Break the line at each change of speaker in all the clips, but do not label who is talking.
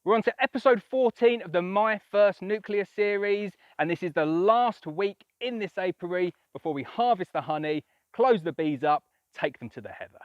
We're on to episode 14 of the My First Nucleus series, and this is the last week in this apiary before we harvest the honey, close the bees up, take them to the heather.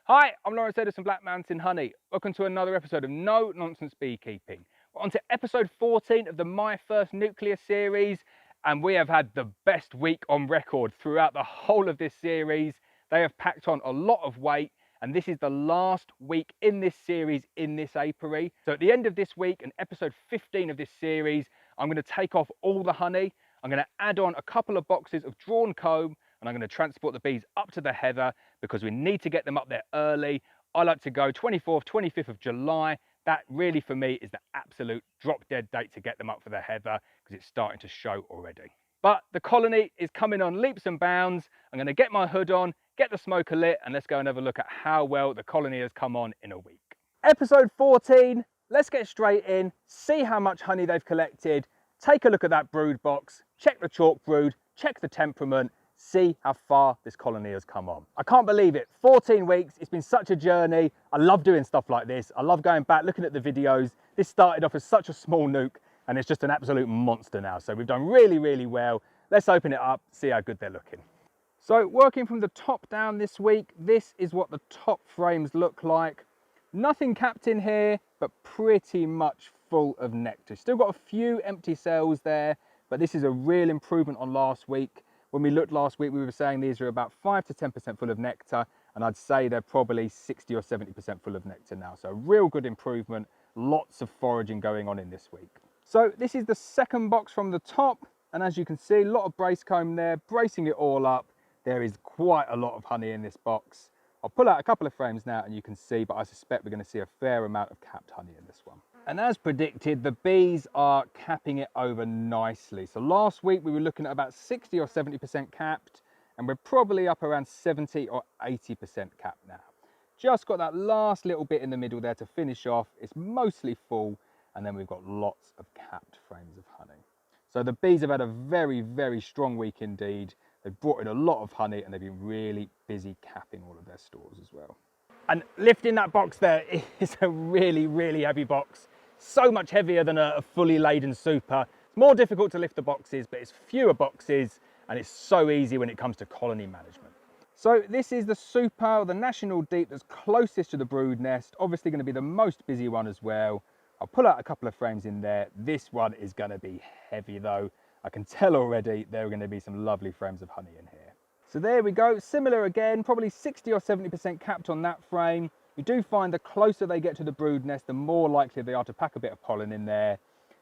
Hi, I'm Lawrence Edison, Black Mountain Honey. Welcome to another episode of No Nonsense Beekeeping. We're on to episode 14 of the My First Nucleus series, and we have had the best week on record throughout the whole of this series. They have packed on a lot of weight, and this is the last week in this series in this apiary. So at the end of this week and episode 15 of this series, I'm going to take off all the honey. I'm going to add on a couple of boxes of drawn comb, and I'm going to transport the bees up to the heather because we need to get them up there early. I like to go 24th, 25th of July. That really for me is the absolute drop dead date to get them up for the heather because it's starting to show already. But the colony is coming on leaps and bounds. I'm going to get my hood on, get the smoker lit, and let's go and have a look at how well the colony has come on in a week. Episode 14, let's get straight in, see how much honey they've collected, take a look at that brood box, check the chalk brood, check the temperament, see how far this colony has come on. I can't believe it, 14 weeks, it's been such a journey. I love doing stuff like this. I love going back, looking at the videos. This started off as such a small nuke and it's just an absolute monster now. So we've done really, really well. Let's open it up, see how good they're looking. So working from the top down this week, this is what the top frames look like. Nothing capped in here, but pretty much full of nectar. Still got a few empty cells there, but this is a real improvement on last week. When we looked last week, we were saying these are about 5 to 10% full of nectar, and I'd say they're probably 60 or 70% full of nectar now. So a real good improvement, lots of foraging going on in this week. So this is the second box from the top, and as you can see, a lot of brace comb there, bracing it all up. There is quite a lot of honey in this box. I'll pull out a couple of frames now and you can see, but I suspect we're going to see a fair amount of capped honey in this one. And as predicted, the bees are capping it over nicely. So last week we were looking at about 60 or 70% capped, and we're probably up around 70 or 80% capped now. Just got that last little bit in the middle there to finish off. It's mostly full, and then we've got lots of capped frames of honey. So the bees have had a very, very strong week indeed. They've brought in a lot of honey and they've been really busy capping all of their stores as well. And lifting that box there is a really, really heavy box. So much heavier than a fully laden super. It's more difficult to lift the boxes, but it's fewer boxes and it's so easy when it comes to colony management. So this is the super, the national deep that's closest to the brood nest. Obviously going to be the most busy one as well. I'll pull out a couple of frames in there. This one is going to be heavy though. I can tell already there are going to be some lovely frames of honey in here. So there we go, similar again, probably 60 or 70% capped on that frame. You do find the closer they get to the brood nest, the more likely they are to pack a bit of pollen in there.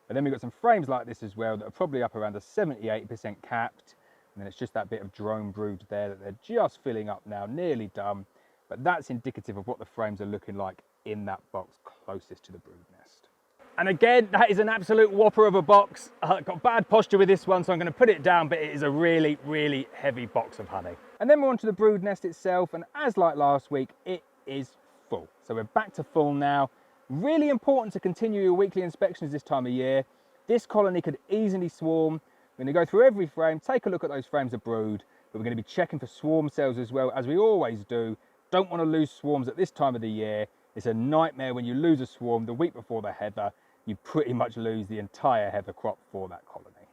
But then we've got some frames like this as well that are probably up around a 70–80% capped. And then it's just that bit of drone brood there that they're just filling up now, nearly done. But that's indicative of what the frames are looking like in that box closest to the brood nest. And again, that is an absolute whopper of a box. I've got bad posture with this one, so I'm going to put it down, but it is a really, really heavy box of honey. And then we're on to the brood nest itself, and as like last week, it is full. So we're back to full now. Really important to continue your weekly inspections this time of year. This colony could easily swarm. We're going to go through every frame, take a look at those frames of brood, but we're going to be checking for swarm cells as well, as we always do. Don't want to lose swarms at this time of the year. It's a nightmare when you lose a swarm the week before the heather. You pretty much lose the entire heather crop for that colony.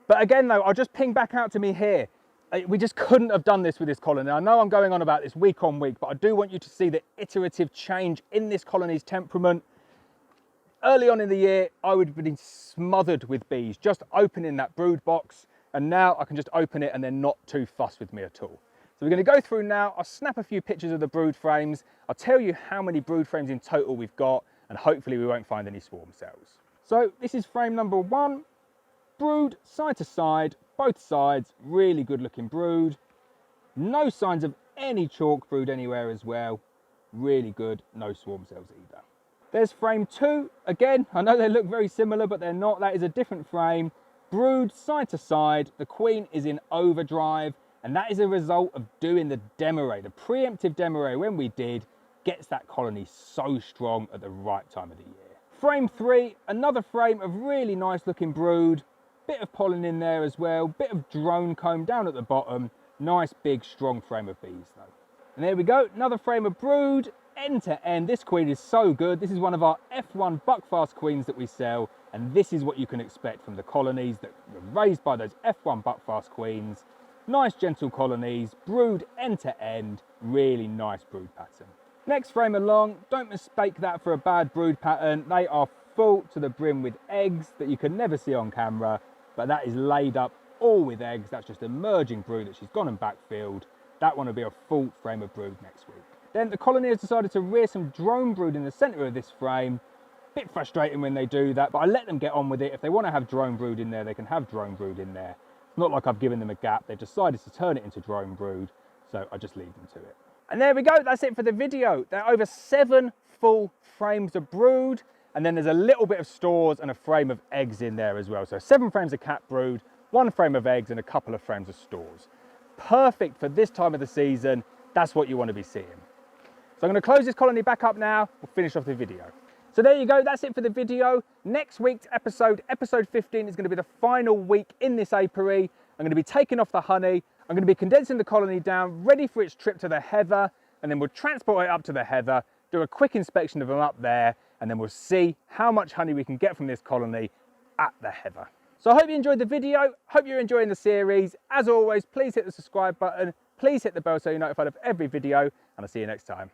But again though, I'll just ping back out to me here. We just couldn't have done this with this colony. I know I'm going on about this week on week, but I do want you to see the iterative change in this colony's temperament. Early on in the year, I would have been smothered with bees, just opening that brood box. And now I can just open it and they're not too fussed with me at all. So we're going to go through now. I'll snap a few pictures of the brood frames. I'll tell you how many brood frames in total we've got, and hopefully we won't find any swarm cells. So this is frame number 1. Brood side to side, both sides, really good looking brood. No signs of any chalk brood anywhere as well. Really good, no swarm cells either. There's frame 2. Again, I know they look very similar, but they're not. That is a different frame. Brood side to side, the queen is in overdrive, and that is a result of doing the demoray. The preemptive demoray, when we did, gets that colony so strong at the right time of the year. Frame 3, another frame of really nice looking brood, bit of pollen in there as well, bit of drone comb down at the bottom, nice big strong frame of bees though. And there we go, another frame of brood, end to end. This queen is so good. This is one of our F1 buckfast queens that we sell, and this is what you can expect from the colonies that were raised by those F1 buckfast queens. Nice gentle colonies, brood end to end, really nice brood pattern. Next frame along, don't mistake that for a bad brood pattern. They are full to the brim with eggs that you can never see on camera, but that is laid up all with eggs. That's just emerging brood that she's gone and backfilled. That one will be a full frame of brood next week. Then the colony has decided to rear some drone brood in the centre of this frame. Bit frustrating when they do that, but I let them get on with it. If they want to have drone brood in there, they can have drone brood in there. It's not like I've given them a gap. They've decided to turn it into drone brood, so I just leave them to it. And there we go, that's it for the video. There are over 7 full frames of brood, and then there's a little bit of stores and a frame of eggs in there as well. So 7 frames of cat brood, 1 frame of eggs, and a couple of frames of stores. Perfect for this time of the season. That's what you want to be seeing. So I'm going to close this colony back up now. We'll finish off the video. So there you go, that's it for the video. Next week's episode 15, is going to be the final week in this apiary. I'm going to be taking off the honey. I'm going to be condensing the colony down, ready for its trip to the heather, and then we'll transport it up to the heather, do a quick inspection of them up there, and then we'll see how much honey we can get from this colony at the heather. So I hope you enjoyed the video, hope you're enjoying the series. As always, please hit the subscribe button, please hit the bell so you're notified of every video, and I'll see you next time.